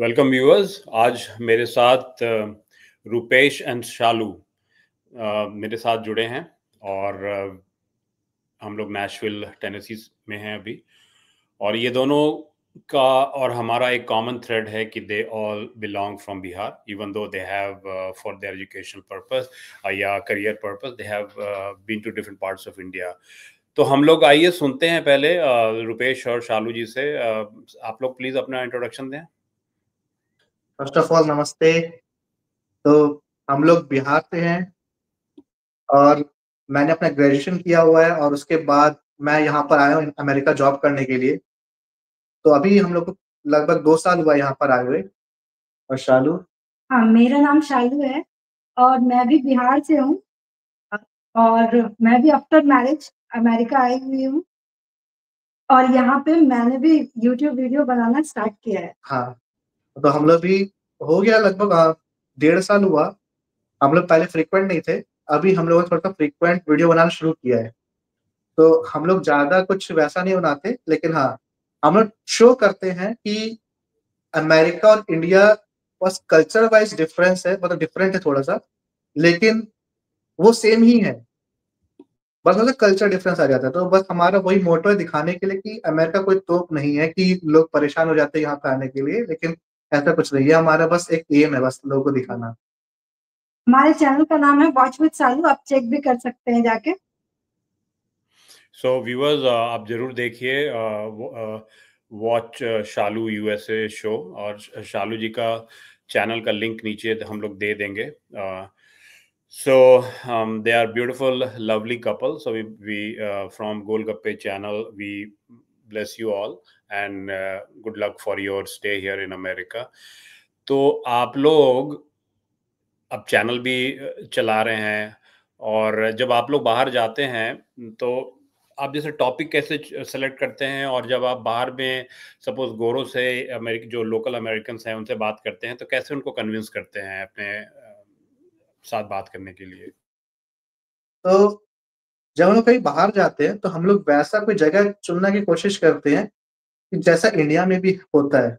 Welcome viewers. आज मेरे साथ रुपेश एंड शालू मेरे साथ जुड़े हैं और हम लोग नैशविल टेनेसी में हैं अभी। और ये दोनों का और हमारा एक कॉमन थ्रेड है कि they all belong from Bihar, even though they have for their educational purpose या career purpose they have been to different parts of India. तो हम लोग आइए सुनते हैं पहले रुपेश और शालू जी से। आप लोग प्लीज अपना इंट्रोडक्शन दें। फर्स्ट ऑफ ऑल नमस्ते। तो हम लोग बिहार से हैं और मैंने अपना ग्रेजुएशन किया हुआ है और उसके बाद मैं यहाँ पर आया हूँ अमेरिका जॉब करने के लिए। तो अभी हम लोग को लगभग 2 साल हुआ यहाँ पर आए हुए। और शालू? हाँ, मेरा नाम शालू है और मैं भी बिहार से हूँ और मैं भी आफ्टर मैरिज अमेरिका आई हुई हूँ और यहाँ पे मैंने भी यूट्यूब वीडियो बनाना स्टार्ट किया है। हाँ, तो हम लोग भी हो गया लगभग 1.5 साल हुआ। हम लोग पहले फ्रीक्वेंट नहीं थे, अभी हम लोगों ने थोड़ा सा फ्रीक्वेंट वीडियो बनाना शुरू किया है। तो हम लोग ज़्यादा कुछ वैसा नहीं बनाते, लेकिन हाँ, हम लोग शो करते हैं कि अमेरिका और इंडिया बस कल्चर वाइज डिफरेंस है, मतलब डिफरेंट है थोड़ा सा, लेकिन वो सेम ही है। बस मतलब कल्चर डिफरेंस आ जाता है। तो बस हमारा वही मोटो है दिखाने के लिए कि अमेरिका कोई तोप नहीं है कि लोग परेशान हो जाते हैं यहाँ पे आने के लिए, लेकिन ऐसा कुछ नहीं है। हमारा बस एक एम है, बस लोगों को दिखाना। हमारे चैनल का नाम है वॉच विद शालू, आप चेक भी कर सकते हैं जाके। सो व्यूअर्स, आप जरूर देखिए वॉच शालू यूएसए शो, और शालू जी का चैनल का लिंक नीचे हम लोग दे देंगे। So they are beautiful lovely couple, so we from Golgappe channel we bless you all and good luck for your stay here in America। तो आप लोग अब चैनल भी चला रहे हैं, और जब आप लोग बाहर जाते हैं तो आप जैसे टॉपिक कैसे सेलेक्ट करते हैं, और जब आप बाहर में सपोज गोरों से जो लोकल अमेरिकन्स हैं उनसे बात करते हैं तो कैसे उनको कन्विंस करते हैं अपने साथ बात करने के लिए? तो जब हम लोग कहीं बाहर जाते हैं तो हम लोग वैसा कोई जगह चुनने की कोशिश करते हैं कि जैसा इंडिया में भी होता है,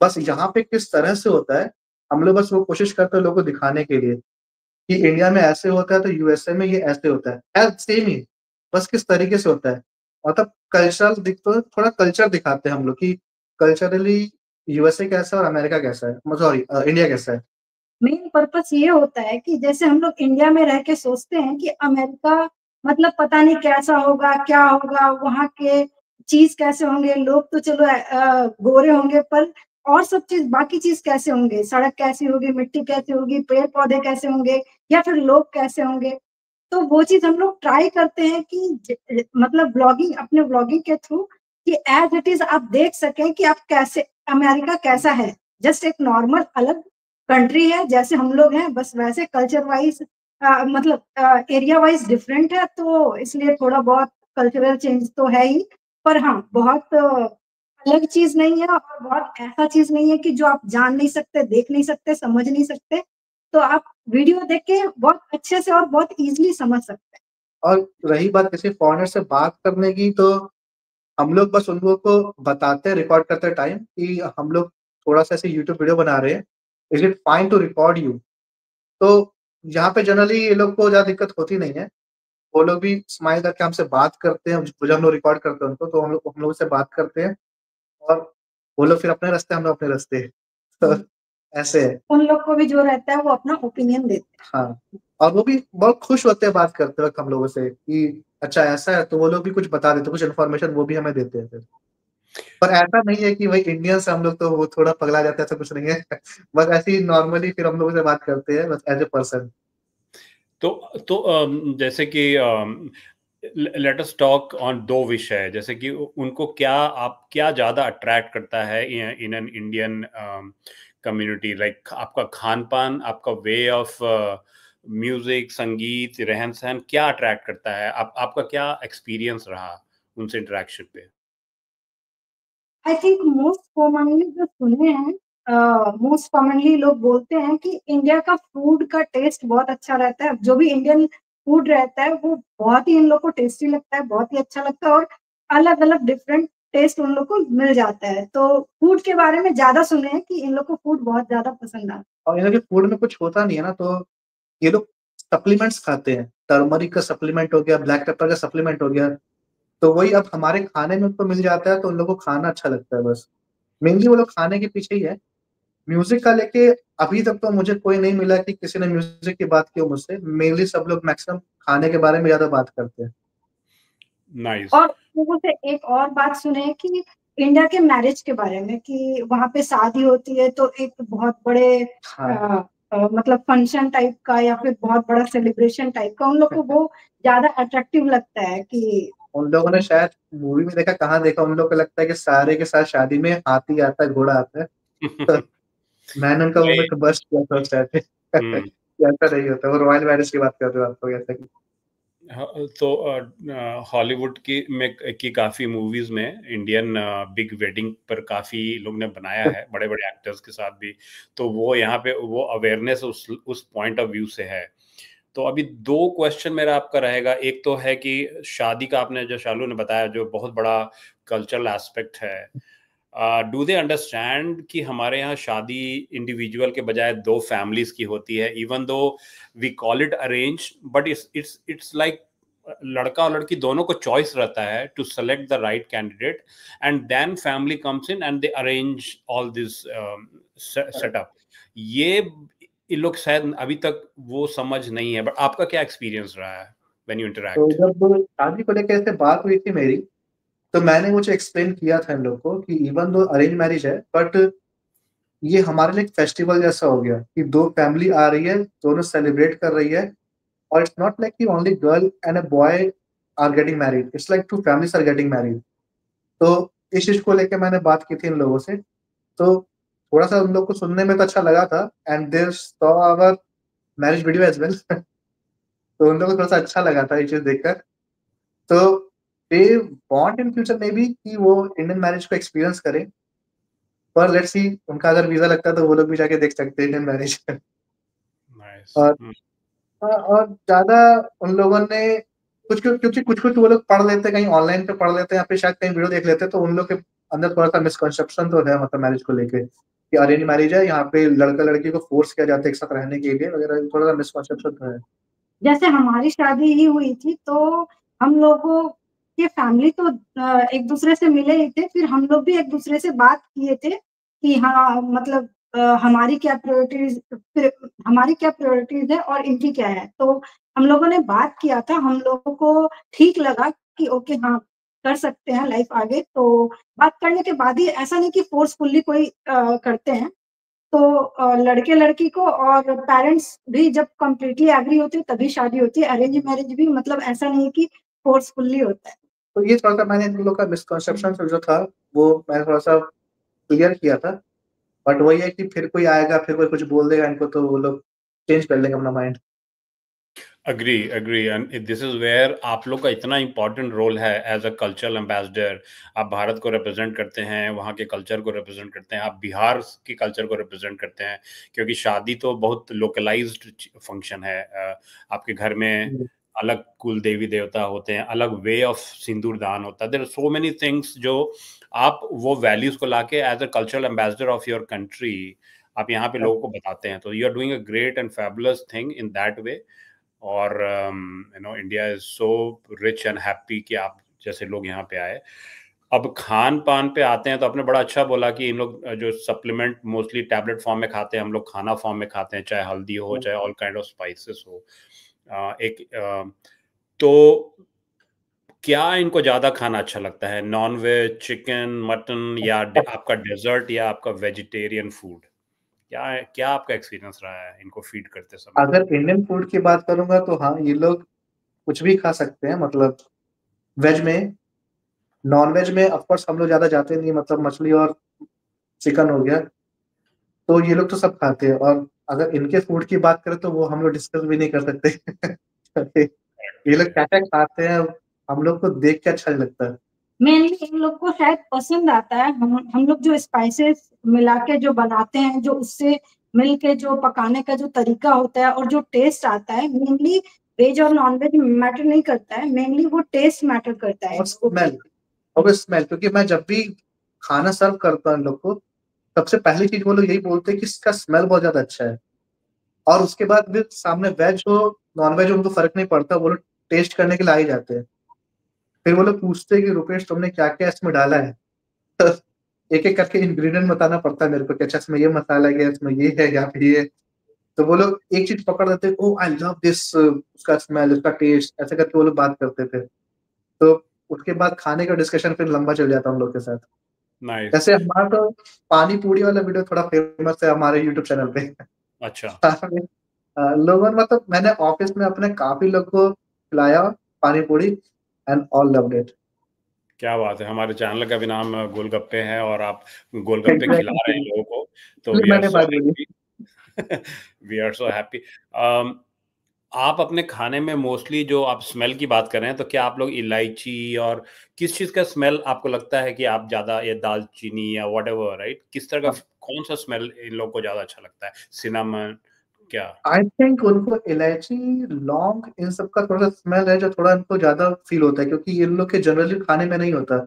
बस यहाँ पे किस तरह से होता है, हम लोग बस वो कोशिश करते हैं लोगों को दिखाने के लिए कि इंडिया में ऐसे होता है तो यूएसए में ये ऐसे होता है सेम ही, बस किस तरीके से होता है। मतलब कल्चरल तो थोड़ा कल्चर दिखाते हैं हम लोग कि कल्चरली यूएसए कैसा है और अमेरिका कैसा है, सॉरी इंडिया कैसा है। मेन पर्पस ये होता है कि जैसे हम लोग इंडिया में रह के सोचते हैं कि अमेरिका मतलब पता नहीं कैसा होगा, क्या होगा, वहाँ के चीज कैसे होंगे, लोग तो चलो गोरे होंगे, पर और सब चीज बाकी चीज कैसे होंगे, सड़क कैसी होगी, मिट्टी कैसी होगी, पेड़ पौधे कैसे होंगे, या फिर लोग कैसे होंगे। तो वो चीज हम लोग ट्राई करते हैं कि मतलब ब्लॉगिंग, अपने ब्लॉगिंग के थ्रू कि एज इट इज आप देख सकें कि आप कैसे, अमेरिका कैसा है, जस्ट एक नॉर्मल अलग कंट्री है जैसे हम लोग हैं, बस वैसे कल्चर वाइज मतलब एरिया वाइज डिफरेंट है, तो इसलिए थोड़ा बहुत कल्चरल चेंज तो है ही, पर हाँ बहुत अलग चीज नहीं है और बहुत ऐसा चीज नहीं है कि जो आप जान नहीं सकते, देख नहीं सकते, समझ नहीं सकते। तो आप वीडियो देख के बहुत अच्छे से और बहुत इजीली समझ सकते हैं। और रही बात किसी फॉरेनर से बात करने की, तो हम लोग बस उन लोगों को बताते हैं रिकॉर्ड करते टाइम कि हम लोग थोड़ा सा ऐसे यूट्यूब वीडियो बना रहे हैं, is it fine to record you. तो यहाँ पे जनरली ये लोग को ज़्यादा दिक्कत होती नहीं है। वो लोग भी स्माइल करके हमसे बात करते हैं, जब हम लोग रिकॉर्ड करते हैं उनको, तो हम लोग से बात करते हैं और वो लोग फिर अपने रास्ते, हम लोग अपने रास्ते। तो ऐसे है। उन लोग को भी जो रहता है वो अपना ओपिनियन देते हैं। हाँ, और वो भी बहुत खुश होते हैं बात करते वक़्त हम लोगों से कि अच्छा ऐसा है, तो वो लोग भी कुछ बता देते हैं, कुछ इन्फॉर्मेशन वो भी हमें देते हैं फिर। पर ऐसा नहीं है कि वही इंडियंस हम लोग तो वो थोड़ा पगला जाते हैं, ऐसा कुछ नहीं है। बस ऐसे ही नॉर्मली फिर हम लोगों से बात करते हैं, बस एज़ अ पर्सन। जैसे कि लेट अस टॉक ऑन दो विषय, जैसे कि उनको क्या ज्यादा अट्रैक्ट करता है in an Indian community, like आपका खान पान, आपका वे ऑफ म्यूजिक, संगीत, रहन सहन, क्या अट्रैक्ट करता है? आपका क्या एक्सपीरियंस रहा उनसे इंटरेक्शन पे? आई थिंक मोस्ट कॉमनली जो सुने हैं, मोस्ट कॉमनली लोग बोलते हैं कि इंडिया का फूड का टेस्ट बहुत अच्छा रहता है, जो भी इंडियन फूड रहता है वो बहुत ही इन लोग को टेस्टी लगता है, बहुत ही अच्छा लगता है, और अलग अलग डिफरेंट टेस्ट उन लोग को मिल जाता है। तो फूड के बारे में ज़्यादा सुने हैं कि इन लोग को फूड बहुत ज़्यादा पसंद आता है। और इन लोग के फूड में कुछ होता नहीं है ना, तो ये लोग सप्लीमेंट्स खाते हैं। टर्मरिक का सप्लीमेंट हो गया, ब्लैक पेपर का सप्लीमेंट हो गया, तो वही अब हमारे खाने में उनको मिल जाता है, तो उन लोगों को खाना अच्छा लगता है बस। मेनली वो लोग खाने के पीछे ही है। म्यूज़िक का लेके अभी तक तो मुझे कोई नहीं मिला कि किसी ने म्यूज़िक की बात की हो मुझसे। मेनली सब लोग मैक्सिमम खाने के बारे में ज़्यादा बात करते हैं। नाइस। और लोगों से एक और बात सुने हैं कि इंडिया के मैरिज के बारे में कि वहाँ पे शादी होती है तो एक बहुत बड़े हाँ। मतलब फंक्शन टाइप का या फिर बहुत बड़ा सेलिब्रेशन टाइप का उन लोग को वो ज़्यादा अट्रैक्टिव लगता है कि उन लोगों ने शायद मूवी में देखा, कहाँ देखा, उन लोगों को लगता है कि सारे के साथ शादी में हाथी आता है, घोड़ा आता है। तो मैंने उनका वो नहीं। में बस्ट किया था उस टाइम पे। हम्म। कि ऐसा नहीं होता, वो रॉयल मैरिज की बात कर रहे हो आप लोग, ऐसा कि तो हॉलीवुड की काफी मूवीज में इंडियन बिग वेडिंग पर काफी लोग ने बनाया है, बड़े बड़े एक्टर्स के साथ भी। तो वो यहाँ पे वो अवेयरनेस उस पॉइंट ऑफ व्यू से है। तो अभी दो क्वेश्चन मेरा आपका रहेगा। एक तो है कि शादी का आपने जो शालू ने बताया जो बहुत बड़ा कल्चरल एस्पेक्ट है, डू दे अंडरस्टैंड कि हमारे यहाँ शादी इंडिविजुअल के बजाय दो फैमिलीज की होती है, even though we call it arrange, but it's like लड़का और लड़की दोनों को चॉइस रहता है to select the right candidate, and then family comes in and they arrange all this setup. ये इन लोग शायद अभी तक वो समझ नहीं है, बट आपका क्या एक्सपीरियंस रहा है व्हेन यू तो इंटरैक्ट? जब शादी को लेकर ऐसे बात हुई थी मेरी, तो मैंने मुझे एक्सप्लेन किया था इन लोग को कि इवन दो अरेंज मैरिज है, बट ये हमारे लिए एक फेस्टिवल जैसा हो गया कि दो फैमिली आ रही है, दोनों सेलिब्रेट कर रही है। और इट्स नॉट लाइक कि only girl and a boy are getting married, it's like two families are getting married. तो इस चीज को लेकर मैंने बात की थी इन लोगों से, तो थोड़ा सा उन लोग को सुनने में तो अच्छा लगा था, and they saw our marriage video as well. तो उन लोगों को थोड़ा सा अच्छा लगा था ये चीज देखकर। तो they want in future may be कि वो इंडियन मैरिज को एक्सपीरियंस करें, पर लेट्स सी उनका अगर वीजा लगता है तो वो लोग भी जाके देख सकते हैं इंडियन मैरिज। नाइस। और और ज़्यादा उन लोगों ने क्योंकि कुछ-कुछ वो लोग पढ़ लेते हैं, कहीं ऑनलाइन पे पढ़ लेते हैं या फिर शायद कहीं वीडियो देख लेते हैं, तो उन लोग के अंदर थोड़ा-सा मिसकंसेप्शन तो है मतलब मैरिज को लेके, कि अरेंज मैरिज है, यहाँ पे लड़का-लड़की को फोर्स किया जाता है एक साथ रहने के लिए वगैरह, थोड़ा-सा मिसकंसेप्शन तो है। जैसे हमारी शादी ही हुई थी तो हम लोगों के फैमिली तो एक दूसरे से मिले ही थे, फिर हम लोग भी एक दूसरे से बात किए थे कि हाँ मतलब हमारी क्या प्रायोरिटीज, फिर हमारी क्या प्रायोरिटीज है और इनकी क्या है। तो हम लोगों ने बात किया था, हम लोगों को ठीक लगा कि ओके हाँ कर सकते हैं लाइफ आगे। तो बात करने के बाद ही, ऐसा नहीं कि फोर्सफुली कोई करते हैं। तो लड़के लड़की को और पेरेंट्स भी जब कंप्लीटली एग्री होते हैं तभी शादी होती है। अरेंज मैरिज भी मतलब ऐसा नहीं है कि फोर्सफुली होता है। तो ये थोड़ा-सा मैंने इन लोग का मिसकंसेप्शन जो था, वो मैंने थोड़ा-सा क्लियर किया था। बट वही है कि फिर कोई आएगा, फिर कोई कुछ बोल देगा इनको, तो वो लोग चेंज कर लेंगे अपना mind. Agree agree, and this is where आप लोग का इतना इंपॉर्टेंट रोल है एज अ कल्चरल एम्बेसडर। आप भारत को रिप्रेजेंट करते हैं, वहाँ के कल्चर को रिप्रेजेंट करते हैं, आप बिहार की कल्चर को रिप्रेजेंट करते हैं, क्योंकि शादी तो बहुत लोकलाइज्ड फंक्शन है। आपके घर में अलग कुल देवी देवता होते हैं, अलग वे ऑफ सिंदूर दान होता है, there are so many things जो आप वो वैल्यूज को लाके as a cultural ambassador of your country आप यहाँ पे लोगों को बताते हैं। तो you are doing a great and fabulous thing in that way. और India is so rich and happy कि आप जैसे लोग यहाँ पे आए। अब खान पान पे आते हैं, तो आपने बड़ा अच्छा बोला कि इन लोग जो सप्लीमेंट मोस्टली टैबलेट फॉर्म में खाते हैं, हम लोग खाना फॉर्म में खाते हैं, चाहे हल्दी हो चाहे ऑल काइंड ऑफ स्पाइसेस हो। तो क्या इनको ज्यादा खाना अच्छा लगता है, नॉन वेज, चिकन, मटन, या आपका डेजर्ट, या आपका वेजिटेरियन फूड? क्या क्या आपका एक्सपीरियंस रहा है इनको फीड करते समय? अगर इंडियन फूड की बात करूँगा तो हाँ, ये लोग कुछ भी खा सकते हैं, मतलब वेज में। नॉन-वेज में ऑफ कोर्स हम लोग ज़्यादा जाते नहीं, मतलब मछली और चिकन हो गया, तो ये लोग तो सब खाते हैं। और अगर इनके फूड की बात करें तो वो हम लोग डिस्कस भी नहीं कर सकते। ये लोग क्या-क्या खाते हैं, हम लोग को देख के अच्छा नहीं लगता। मेनली इन लोग को शायद पसंद आता है, हम लोग जो स्पाइसेस मिला के जो बनाते हैं, जो उससे मिल के जो पकाने का जो तरीका होता है और जो टेस्ट आता है, मेनली वेज और नॉन वेज मैटर नहीं करता है, मेनली वो टेस्ट मैटर करता है और इसको। स्मेल और स्मेल, क्योंकि मैं जब भी खाना सर्व करता हूँ इन लोग को, सबसे पहली चीज वो लोग यही बोलते हैं कि इसका स्मेल बहुत ज्यादा अच्छा है। और उसके बाद फिर सामने वेज हो नॉन वेज हो उनको फर्क नहीं पड़ता, वो लोग टेस्ट करने के लिए आ ही जाते हैं। फिर वो लोग पूछते हैं कि रुपेश तुमने क्या क्या इसमें डाला है। तो एक एक करके इंग्रेडिएंट बताना पड़ता है मेरे को कि अच्छा इसमें ये मसाला है, इसमें ये है या फिर ये। तो वो लोग एक चीज पकड़ लेते, ओ आई लव दिस, उसका स्मेल, उसका टेस्ट, ऐसे करके वो लोग बात करते थे। तो उसके बाद खाने का डिस्कशन फिर लंबा चल जाता हम लोग के साथ। नाइस। जैसे हमारा तो पानी पूरी वाला वीडियो थोड़ा फेमस है हमारे यूट्यूब चैनल पे। अच्छा। लोगों ने, मतलब मैंने ऑफिस में अपने काफी लोग को खिलाया पानी पूरी एंड ऑल लव्ड इट। क्या बात है, हमारे चैनल का भी नाम गोलगप्पे है और आप गोलगप्पे खिला रहे हैं एग्जैक्टली, लोगों को, तो वी आर मैंने सो बात बोली। Happy. We are so happy. आप अपने खाने में मोस्टली जो आप स्मेल की बात कर रहे हैं, तो क्या आप लोग इलायची और किस चीज का स्मेल आपको लगता है कि आप ज्यादा, ये दालचीनी या व्हाटएवर, राइट, किस तरह का, कौन सा स्मेल इन लोगों को ज्यादा अच्छा लगता है? सिनेमन, क्या? आई थिंक उनको इलायची, लौंग, इन सब का थोड़ा सा स्मेल है जो थोड़ा इनको ज्यादा फील होता है, क्योंकि इन लोग के जनरली खाने में नहीं होता।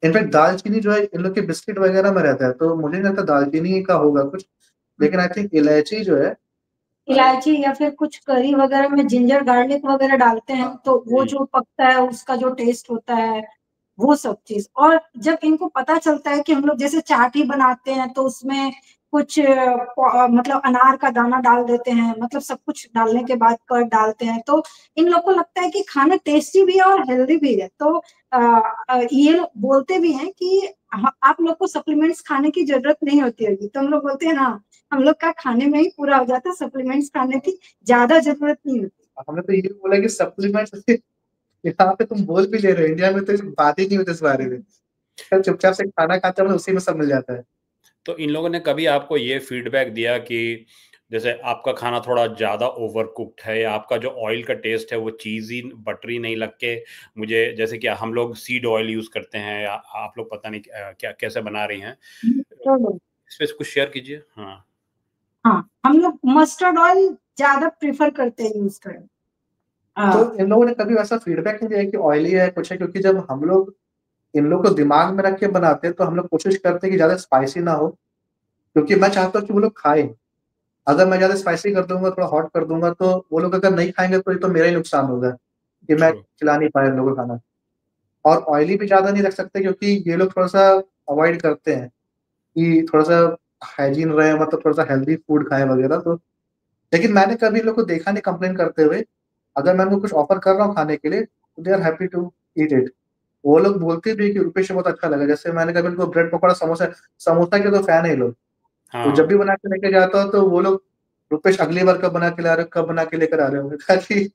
इनफैक्ट दालचीनी जो है इन लोग के बिस्किट वगैरह में रहता है, तो मुझे नहीं लगता दालचीनी का होगा कुछ, लेकिन आई थिंक इलायची जो है, इलायची या फिर कुछ करी वगैरह में जिंजर गार्लिक वगैरह डालते हैं, तो वो जो पकता है उसका जो टेस्ट होता है, वो सब चीज। और जब इनको पता चलता है कि हम लोग जैसे चाट ही बनाते हैं तो उसमें कुछ मतलब अनार का दाना डाल देते हैं, मतलब सब कुछ डालने के बाद कर्ड डालते हैं, तो इन लोग को लगता है कि खाना टेस्टी भी है और हेल्दी भी है। तो ये लोग बोलते भी हैं कि आप लोग को सप्लीमेंट्स खाने की जरूरत नहीं होती होगी, तो हम लोग बोलते हैं हाँ, हम लोग का खाने में ही पूरा हो जाता है, सप्लीमेंट्स खाने की ज्यादा जरूरत नहीं होती। हमने तो ये बोला कि सप्लीमेंट यहाँ पे तुम बोल भी ले रहे हो, इंडिया में तो इस बात ही नहीं होती इस बारे में। तो चुपचाप से खाना खाते हैं, उसी में सब मिल जाता है। तो इन लोगों ने कभी आपको ये फीडबैक दिया कि जैसे आपका खाना थोड़ा ज्यादा ओवर कुक्ड है, या आपका जो ऑयल का टेस्ट है वो चीजी बटरी नहीं लग के मुझे, जैसे कि हम लोग सीड ऑयल यूज करते हैं, या आप लोग पता नहीं क्या कैसे बना रही हैं, तो इस पे कुछ शेयर कीजिए। हाँ। हाँ, हम लोग मस्टर्ड ऑयल ज्यादा प्रेफर करते हैं यूज करें। तो इन लोगों ने कभी वैसा फीडबैक नहीं दिया कि ऑयली है कुछ है, क्योंकि जब हम लोग इन लोग को दिमाग में रख के बनाते हैं तो हम लोग कोशिश करते हैं कि ज्यादा स्पाइसी ना हो, क्योंकि मैं चाहता हूँ कि वो लोग खाएं। अगर मैं ज्यादा स्पाइसी कर दूंगा, थोड़ा हॉट कर दूंगा, तो वो लोग अगर नहीं खाएंगे तो ये तो मेरा ही नुकसान होगा कि मैं ट्रू। खिला नहीं पाया इन लोगों को खाना। और ऑयली भी ज्यादा नहीं रख सकते, क्योंकि ये लोग थोड़ा सा अवॉइड करते हैं कि थोड़ा सा हाइजीन रहे, मतलब थोड़ा सा हेल्दी फूड खाएं वगैरह। तो लेकिन मैंने कभी इन लोग को देखा नहीं कंप्लेन करते हुए। अगर मैं उनको कुछ ऑफर कर रहा हूँ खाने के लिए, तो they are happy to eat it. वो लोग बोलते भी है कि रुपेश बहुत अच्छा लगा। जैसे मैंने कभी उनको ब्रेड पकौड़ा, समोसा, समोसा के तो फैन है ये लोग, तो जब हाँ। भी बना के लेके जाता हूँ तो वो लोग, रुपेश अगली बार कब बना के ला रहे हो, कब बना के लेकर आ रहे हो। मैंने कहा कि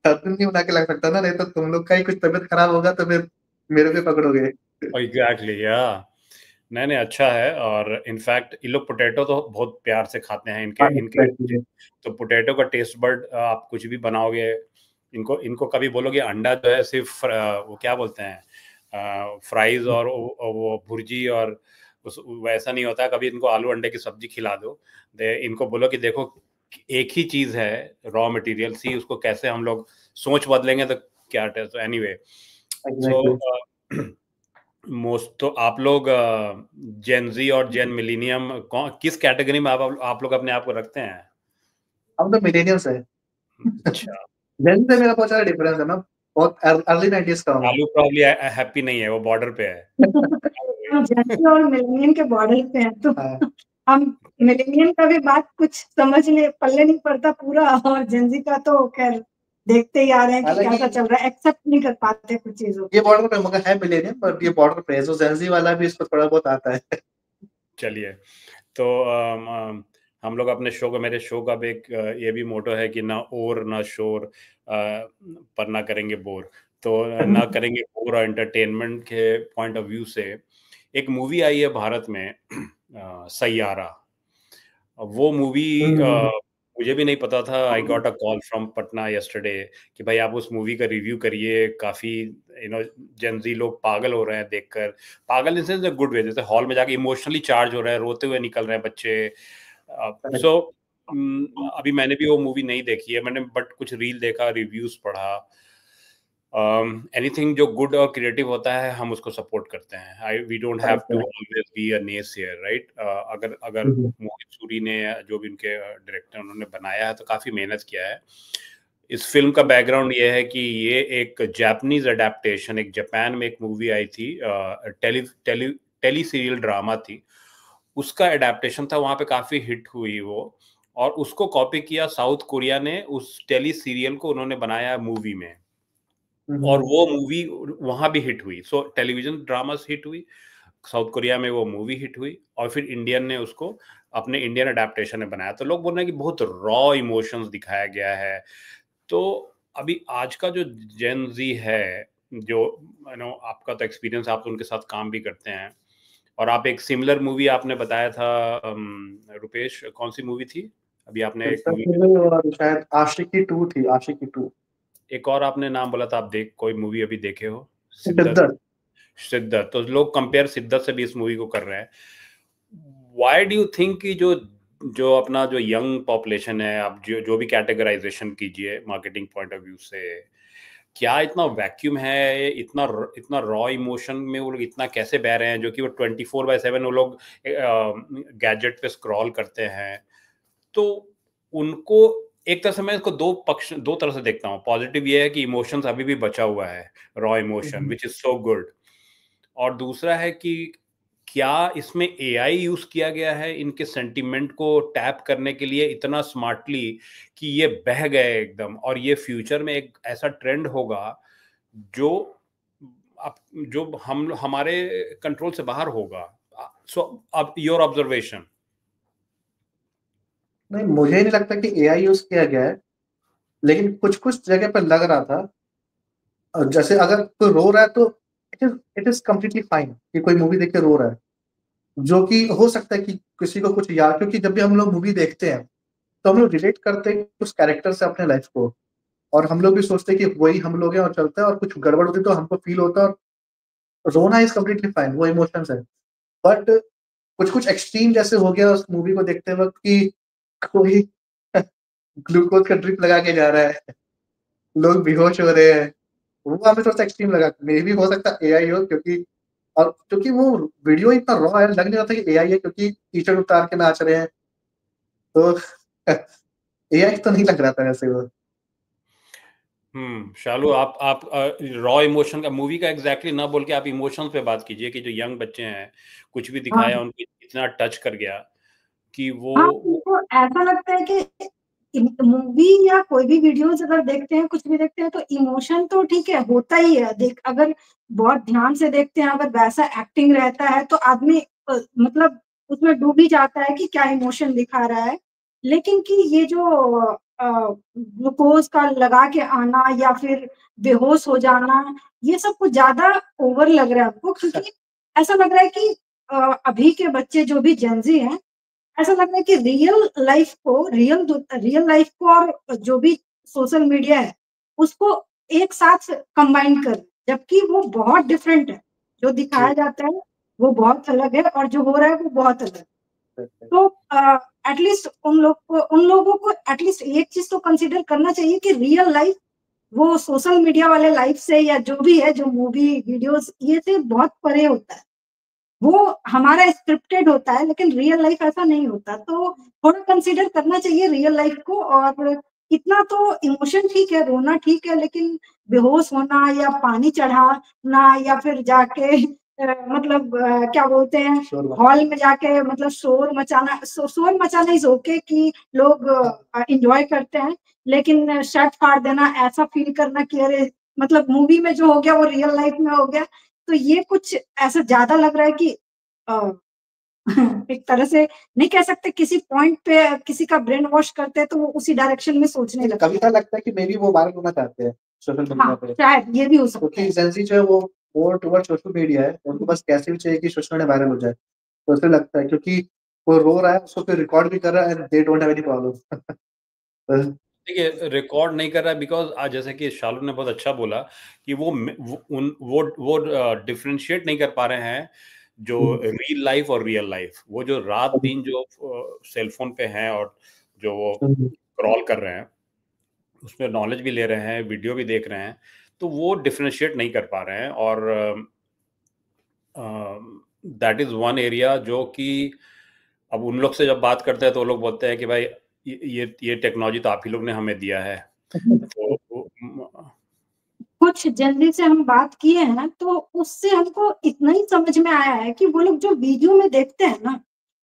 हर दिन नहीं बना के ला सकता ना, नहीं तो तुम लोग का ही कुछ तबीयत खराब होगा तो फिर मेरे पे पकड़ोगे। एग्जैक्टली, या नहीं नहीं, अच्छा है। और इनफैक्ट ये लोग पोटैटो तो बहुत प्यार से खाते हैं, इनके हाँ, इनके exactly। तो पोटैटो का टेस्ट बर्ड, आप कुछ भी बनाओगे, इनको इनको कभी बोलोगे अंडा जो है सिर्फ वो क्या बोलते हैं, फ्राइज और वो भुर्जी, और उस वैसा नहीं होता। कभी इनको आलू अंडे की सब्जी खिला दो, इनको बोलो कि देखो एक ही चीज है, रॉ मटेरियल, सी उसको कैसे हम लोग सोच बदलेंगे तो क्या टेस्ट। एनीवे, सो Exactly। मोस्ट तो आप लोग जेन जी और जेन मिलीनियम किस कैटेगरी में आप लोग अपने आप को रखते हैं? हम तो मिलेनियल्स है। अच्छा। जेन से मेरा बहुत सारा डिफरेंस है। मैं बहुत अर्ली 90s का हूँ। आलू प्रॉब्ली हैप्पी नहीं है, वो बॉर्डर पे है। हम जेनजी और मिलेनियम के बॉर्डर पे हैं, तो हाँ, हम मिलेनियम का भी बात कुछ समझ ले पल्ले नहीं पड़ता पूरा, और जेनजी का तो खैर देखते ही आ रहे हैं कि हालांकि कैसा चल रहा है, एक्सेप्ट नहीं कर पाते कुछ चीजों ये को। बॉर्डर पे मगर है मिलेनियम, पर ये बॉर्डर पे है, जो जेंजी वाला भी इसको थोड़ा बहुत आता है। चलिए, तो हम लोग अपने शो का, मेरे शो का भी एक ये भी मोटो है कि ना और ना शोर, पर ना करेंगे बोर। तो ना करेंगे बोर, और एंटरटेनमेंट के पॉइंट ऑफ व्यू से एक मूवी आई है भारत में, सैयारा। वो मूवी हम्म, मुझे भी नहीं पता था। I got a call from Patna yesterday कि भाई आप उस मूवी का रिव्यू करिए, काफी जेंजी लोग पागल हो रहे हैं देखकर। पागल इन सेंस गुड वे, जैसे हॉल में जाके इमोशनली चार्ज हो रहे हैं, रोते हुए निकल रहे हैं बच्चे। correct। सो अभी मैंने भी वो मूवी नहीं देखी है, मैंने बट कुछ रील देखा, रिव्यूज पढ़ा। एनीथिंग जो गुड और क्रिएटिव होता है हम उसको सपोर्ट करते हैं. We don't have to always be a naysayer, right? अगर मोहित सूरी ने जो भी उनके डायरेक्टर उन्होंने बनाया है तो काफी मेहनत किया है. इस फिल्म का बैकग्राउंड ये है कि ये एक जापानीज अडेप्टेशन, एक जापान में एक मूवी आई थी, टेली सीरियल ड्रामा थी, उसका अडेप्टेशन था. वहां पे काफी हिट हुई वो, और उसको कॉपी किया साउथ कोरिया ने. उस टेली सीरियल को उन्होंने बनाया मूवी में, और वो मूवी वहां भी हिट हुई. सो टेलीविजन ड्रामास हिट हुई, साउथ कोरिया में वो मूवी हिट हुई, और फिर इंडियन ने उसको अपने इंडियन अडेप्टेशन में बनाया. तो लोग बोल रहे हैं कि बहुत रॉ इमोशंस दिखाया गया है. तो अभी आज का जो जेन जी है, जो आपका तो एक्सपीरियंस, आप तो उनके साथ काम भी करते हैं, और आप एक सिमिलर मूवी आपने बताया था, रुपेश, कौन सी मूवी थी अभी आपने? एक मूवी शायद आशिकी 2 थी, आशिकी 2. एक और आपने नाम बोला था, आप कोई मूवी अभी देखे हो? सिद्धार्थ. सिद्धार्थ. तो लोग कंपेयर सिद्धार्थ से भी इस मूवी को कर रहे हैं. व्हाई डू यू थिंक कि जो अपना जो यंग पॉपुलेशन है, आप जो भी कैटेगराइजेशन कीजिए मार्केटिंग पॉइंट ऑफ व्यू से, क्या इतना वैक्यूम है, इतना रॉ इमोशन में वो लोग इतना कैसे बह रहे हैं, जो कि वो 24/7 वो लोग गैजेट पे स्क्रॉल करते हैं? तो उनको एक तरह से मैं इसको दो तरह से देखता हूँ. पॉजिटिव ये है कि इमोशंस अभी भी बचा हुआ है, raw emotion, which is so good. और दूसरा है कि क्या इसमें एआई यूज किया गया है इनके सेंटिमेंट को टैप करने के लिए इतना स्मार्टली कि ये बह गए एकदम, और ये फ्यूचर में एक ऐसा ट्रेंड होगा जो जो हम हमारे कंट्रोल से बाहर होगा. सो अब योर ऑब्जर्वेशन. नहीं, मुझे नहीं लगता कि एआई यूज किया गया है, लेकिन कुछ जगह पर लग रहा था. जैसे अगर कोई रो रहा है तो इट इज कम्प्लीटली फाइन कि कोई मूवी देख के रो रहा है, जो कि हो सकता है कि किसी को कुछ याद, क्योंकि जब भी हम लोग मूवी देखते हैं तो हम लोग रिलेट करते हैं उस कैरेक्टर से अपने लाइफ को, और हम लोग भी सोचते हैं कि वही हम लोग हैं और चलता है, और कुछ गड़बड़ होती है तो हमको फील होता है, और रोना इज कम्प्लीटली फाइन, वो इमोशंस है. बट कुछ एक्सट्रीम जैसे हो गया उस मूवी को देखते वक्त कि कोई ग्लूकोज का ड्रिप लगा के जा रहा है, लोग बेहोश हो रहे हैं, वो हमें थोड़ा सा एक्सट्रीम लगा. मे भी हो सकता है एआई हो, क्योंकि वो वीडियो इतना रॉ है, लग नहीं रहा था कि एआई है, क्योंकि टी-शर्ट उतार के नाच रहे हैं, तो एआई तो नहीं लग रहा था वैसे वो. शालू, आप रॉ इमोशन का, मूवी का एग्जैक्टली ना बोल के आप इमोशंस पे बात कीजिए कि जो यंग बच्चे हैं, कुछ भी दिखाया उनको इतना टच कर गया कि वो उनको ऐसा लगता है कि मूवी या कोई भी वीडियोस अगर देखते हैं, कुछ भी देखते हैं, तो इमोशन तो ठीक है, होता ही है. अगर बहुत ध्यान से देखते हैं, अगर वैसा एक्टिंग रहता है तो आदमी मतलब उसमें डूब ही जाता है कि क्या इमोशन दिखा रहा है. लेकिन कि ये जो ग्लूकोज का लगा के आना या फिर बेहोश हो जाना, ये सब कुछ ज्यादा ओवर लग रहा है आपको, क्योंकि ऐसा लग रहा है कि अभी के बच्चे जो भी जेनजी हैं, ऐसा लग रहा है कि रियल लाइफ को और जो भी सोशल मीडिया है उसको एक साथ कंबाइन कर, जबकि वो बहुत डिफरेंट है. जो दिखाया जाता है वो बहुत अलग है, और जो हो रहा है वो बहुत अलग है. तो एटलीस्ट उन लोगों को एटलीस्ट एक चीज तो कंसिडर करना चाहिए कि रियल लाइफ वो सोशल मीडिया वाले लाइफ से या जो भी है, जो मूवी वीडियोस ये से बहुत परे होता है. वो हमारा स्क्रिप्टेड होता है, लेकिन रियल लाइफ ऐसा नहीं होता. तो थोड़ा कंसीडर करना चाहिए रियल लाइफ को. और इतना तो इमोशन ठीक है, रोना ठीक है, लेकिन बेहोश होना या पानी चढ़ाना या फिर जाके मतलब क्या बोलते हैं, हॉल में जाके मतलब शोर मचाना इज ओके कि लोग एंजॉय करते हैं, लेकिन शर्ट फाड़ देना, ऐसा फील करना कि अरे मतलब मूवी में जो हो गया वो रियल लाइफ में हो गया, तो ये कुछ ऐसा ज्यादा लग रहा है कि अ, एक तरह से नहीं कह सकते, किसी पॉइंट पे किसी का ब्रेन वॉश करते हैं तो वो उसी डायरेक्शन में सोचने लगता है. कविता लगता है कि मे बी वो वायरल होना चाहते हैं सोशल मीडिया पे. शायद ये भी हो सकता है, क्योंकि जेन ज़ी जो है वो मोर टुवर्ड्स सोशल मीडिया है, उनको बस कैसे भी चाहिए कि सोशल मीडिया वायरल हो जाए. तो उसे लगता है क्योंकि वो रो रहा है, उसको फिर रिकॉर्ड भी कर रहा है, and they don't have any problem. देखिए, रिकॉर्ड नहीं कर रहा है बिकॉज आज जैसे कि शालू ने बहुत अच्छा बोला कि वो डिफरेंशिएट नहीं कर पा रहे हैं जो रियल लाइफ और रियल लाइफ. वो जो रात दिन जो सेलफोन पे हैं और जो वो स्क्रॉल कर रहे हैं, उसमें नॉलेज भी ले रहे हैं, वीडियो भी देख रहे हैं, तो वो डिफरेंशिएट नहीं कर पा रहे हैं, और दैट इज वन एरिया जो कि अब उन लोग से जब बात करते हैं तो वो लोग बोलते हैं कि भाई ये टेक्नोलॉजी तो आप ही लोग ने हमें दिया है। तो कुछ जल्दी से हम बात किए हैं ना, तो उससे हमको इतना ही समझ में आया है कि वो लोग जो वीडियो में देखते हैं ना,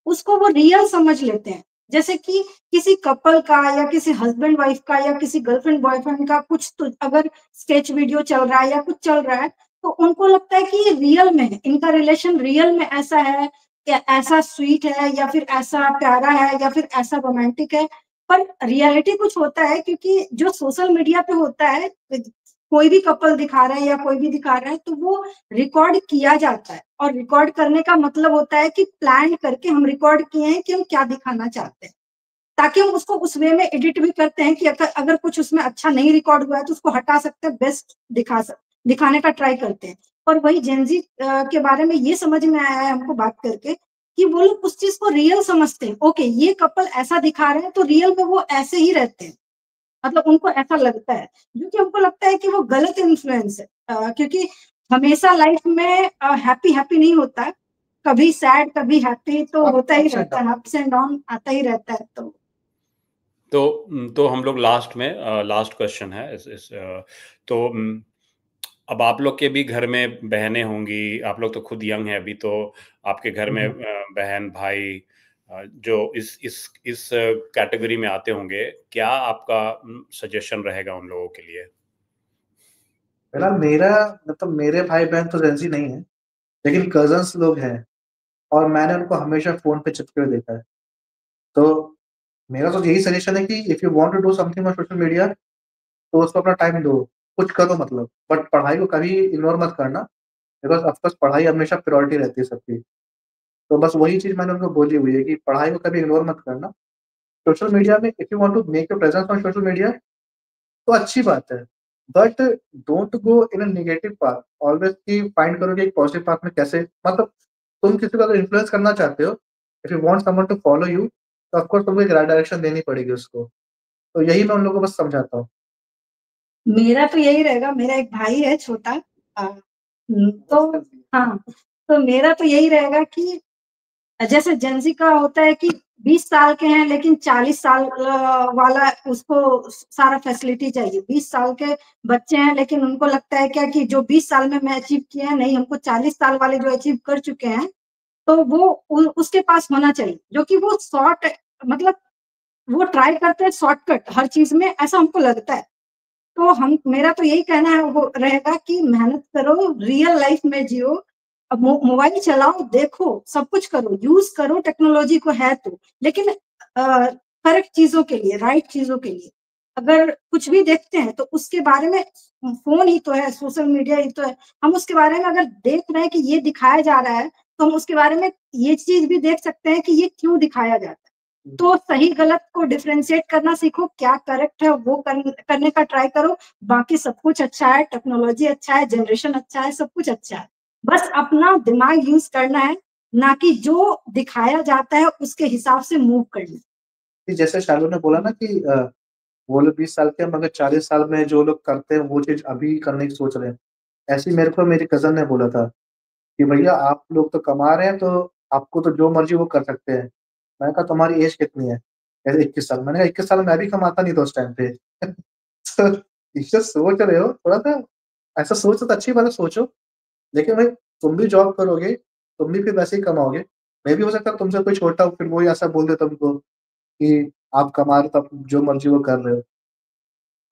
उसको वो रियल समझ लेते हैं। जैसे कि किसी कपल का या किसी हस्बैंड वाइफ का या किसी गर्लफ्रेंड बॉयफ्रेंड का कुछ तो अगर स्केच वीडियो चल रहा है या कुछ चल रहा है, तो उनको लगता है कि ये रियल में है, इनका रिलेशन रियल में ऐसा है, या ऐसा स्वीट है, या फिर ऐसा प्यारा है, या फिर ऐसा रोमांटिक है। पर रियलिटी कुछ होता है, क्योंकि जो सोशल मीडिया पे होता है, कोई भी कपल दिखा रहा है या कोई भी दिखा रहा है, तो वो रिकॉर्ड किया जाता है। और रिकॉर्ड करने का मतलब होता है कि प्लान करके हम रिकॉर्ड किए हैं कि हम क्या दिखाना चाहते हैं, ताकि हम उसको उस वे में एडिट भी करते हैं कि अगर कुछ उसमें अच्छा नहीं रिकॉर्ड हुआ है तो उसको हटा सकते हैं, बेस्ट दिखाने का ट्राई करते हैं। और वही जेनजी के बारे में ये समझ में आया है हमको बात करके, कि वो लोग उस चीज को रियल समझते हैं। ओके, ये कपल ऐसा दिखा रहे हैं तो रियल में वो ऐसे ही रहते हैं, मतलब उनको ऐसा लगता है। जो कि हमको लगता है कि वो गलत इन्फ्लुएंस है, क्योंकि हमेशा लाइफ में हैप्पी हैप्पी नहीं होता है, कभी सैड कभी हैप्पी तो होता ही रहता है, अप्स एंड डाउन आता ही रहता है। तो हम लोग लास्ट में लास्ट क्वेश्चन है इस तो अब आप लोग के भी घर में बहनें होंगी, आप लोग तो खुद यंग हैं अभी, तो आपके घर में बहन भाई जो इस कैटेगरी में आते होंगे, क्या आपका सजेशन रहेगा उन लोगों के लिए? मेरा मतलब मेरे भाई बहन तो जेंजी नहीं है, लेकिन कजन्स लोग हैं और मैंने उनको हमेशा फोन पे चिपके हुए देखा है। तो मेरा तो यही सजेशन है कि if you want to do something on social media, तो उसको अपना टाइम दो, कुछ करो मतलब, बट पढ़ाई को कभी इग्नोर मत करना, बिकॉज ऑफकोर्स पढ़ाई हमेशा प्रायोरिटी रहती है सबकी। तो बस वही चीज मैंने उनको बोली हुई है कि पढ़ाई को कभी इग्नोर मत करना। सोशल मीडिया में if you want to make your presence on social media, तो अच्छी बात है, but don't go in a negative path. Always की फाइंड करो कि एक पॉजिटिव पाथ में कैसे, मतलब तुम किसी को अगर इन्फ्लुएंस करना चाहते हो, if you want someone to follow you, तो ऑफ कोर्स तुमको एक राइट डायरेक्शन देनी पड़ेगी उसको। तो यही मैं उन लोगों को बस समझाता हूँ। मेरा तो यही रहेगा, मेरा एक भाई है छोटा, तो हाँ, तो मेरा तो यही रहेगा कि जैसे जेंजी का होता है कि 20 साल के हैं लेकिन 40 साल वाला उसको सारा फैसिलिटी चाहिए। 20 साल के बच्चे हैं लेकिन उनको लगता है क्या कि जो 20 साल में मैं अचीव किया है, नहीं, हमको 40 साल वाले जो अचीव कर चुके हैं, तो वो उसके पास होना चाहिए, जो कि वो शॉर्ट, मतलब वो ट्राई करते हैं शॉर्टकट हर चीज में, ऐसा हमको लगता है। तो हम मेरा तो यही कहना है वो रहेगा कि मेहनत करो, रियल लाइफ में जियो। अब मोबाइल चलाओ, देखो, सब कुछ करो, यूज करो टेक्नोलॉजी को, है तो, लेकिन करेक्ट चीजों के लिए, राइट चीजों के लिए। अगर कुछ भी देखते हैं तो उसके बारे में, फोन ही तो है, सोशल मीडिया ही तो है, हम उसके बारे में अगर देख रहे हैं कि ये दिखाया जा रहा है, तो हम उसके बारे में ये चीज भी देख सकते हैं कि ये क्यों दिखाया जाता है। तो सही गलत को डिफरेंशिएट करना सीखो, क्या करेक्ट है वो करने का ट्राई करो। बाकी सब कुछ अच्छा है, टेक्नोलॉजी अच्छा है, जनरेशन अच्छा है, सब कुछ अच्छा है। बस अपना दिमाग यूज करना है, ना कि जो दिखाया जाता है उसके हिसाब से मूव करना। जैसे शालू ने बोला ना कि वो लोग 20 साल के हैं मगर 40 साल में जो लोग करते हैं वो चीज अभी करने की सोच रहे हैं। ऐसे ही मेरे को मेरी कजन ने बोला था कि भैया आप लोग तो कमा रहे हैं, तो आपको तो जो मर्जी वो कर सकते हैं। मैंने कहा तुम्हारी एज कितनी है? कहते 21 साल। मैंने कहा 21 साल मैं भी कमाता नहीं था उस टाइम पे। तो इससे सोच रहे हो थोड़ा सा, ऐसा सोच तो अच्छी बात है, सोचो, लेकिन भाई तुम भी जॉब करोगे, तुम भी फिर वैसे ही कमाओगे। मैं भी हो सकता है तुमसे कोई छोटा हो, फिर वही ऐसा बोल दे तुमको कि आप कमा रहे हो तो जो मर्जी वो कर रहे हो।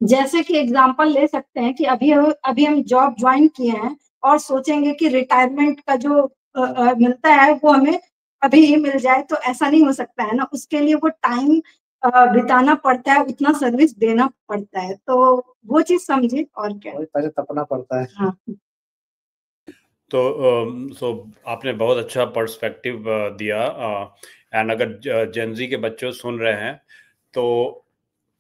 जैसे कि एग्जांपल ले सकते हैं कि अभी हम जॉब ज्वाइन किए हैं और सोचेंगे कि रिटायरमेंट का जो मिलता है वो हमें अभी ही मिल जाए, तो ऐसा नहीं हो सकता है ना। उसके लिए वो टाइम बिताना पड़ता है, उतना सर्विस देना पड़ता है, तो वो चीज समझे, और क्या। पहले तपना पड़ता है। हाँ। तो आपने बहुत अच्छा पर्सपेक्टिव दिया। एंड अगर जेनजी के बच्चे सुन रहे हैं, तो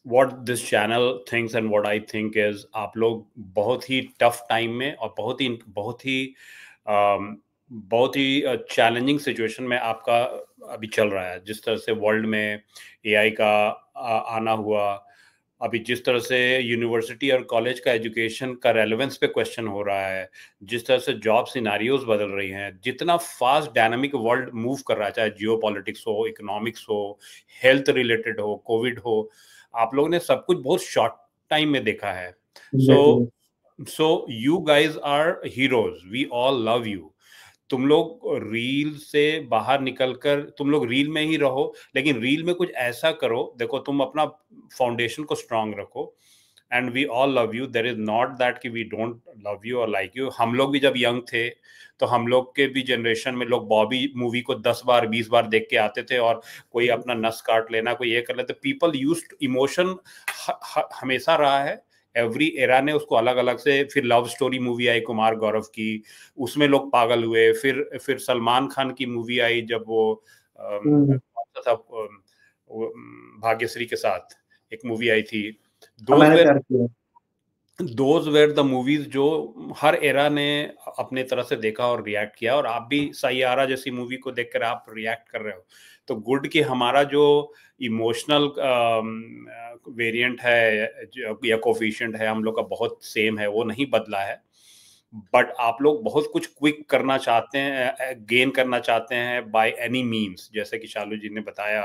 what this channel thinks and what I think is, आप लोग बहुत ही टफ टाइम में और बहुत ही चैलेंजिंग सिचुएशन में आपका अभी चल रहा है। जिस तरह से वर्ल्ड में एआई का आना हुआ, अभी जिस तरह से यूनिवर्सिटी और कॉलेज का एजुकेशन का रेलेवेंस पे क्वेश्चन हो रहा है, जिस तरह से जॉब सिनारियोज बदल रही हैं, जितना फास्ट डायनामिक वर्ल्ड मूव कर रहा है, चाहे जियोपॉलिटिक्स हो, इकोनॉमिक्स हो, हेल्थ रिलेटेड हो, कोविड हो, आप लोगों ने सब कुछ बहुत शॉर्ट टाइम में देखा है. So you guys are heroes, we all love you. तुम लोग रील से बाहर निकलकर तुम लोग रील में ही रहो, लेकिन रील में कुछ ऐसा करो, देखो तुम अपना फाउंडेशन को स्ट्रांग रखो. And we all love you. There is not that कि वी डोंट लव यू और लाइक यू. हम लोग भी जब यंग थे तो हम लोग के भी जनरेशन में लोग बॉबी मूवी को 10 बार 20 बार देख के आते थे, और कोई अपना नस काट लेना, कोई ये कर लेते. पीपल यूज्ड इमोशन हमेशा रहा है. एवरी एरा ने उसको अलग अलग से. फिर लव स्टोरी मूवी आई कुमार गौरव की, उसमें लोग पागल हुए. फिर सलमान खान की मूवी आई जब वो भाग्यश्री के साथ एक मूवी आई थी. दोज वेर द मूवीज जो हर एरा ने अपने तरह से देखा और रिएक्ट किया. और आप भी सैयारा जैसी मूवी को देखकर आप रिएक्ट कर रहे हो. तो गुड कि हमारा जो इमोशनल वेरिएंट है या कोफिशिएंट है हम लोग का बहुत सेम है, वो नहीं बदला है. बट आप लोग बहुत कुछ क्विक करना चाहते हैं, गेन करना चाहते हैं बाय एनी मीन्स, जैसे कि शालू जी ने बताया.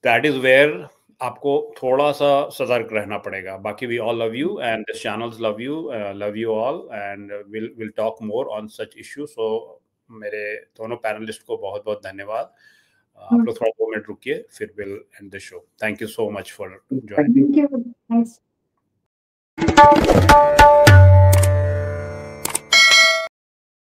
दैट इज वेयर आपको थोड़ा सा सतर्क रहना पड़ेगा. बाकी we all love you and this channels love you all and will talk more on such issue. So मेरे दोनों पैनलिस्ट को बहुत बहुत धन्यवाद. आप लोग थोड़ा 2 मिनट रुकिए, फिर will and the show. Thank you so much for joining.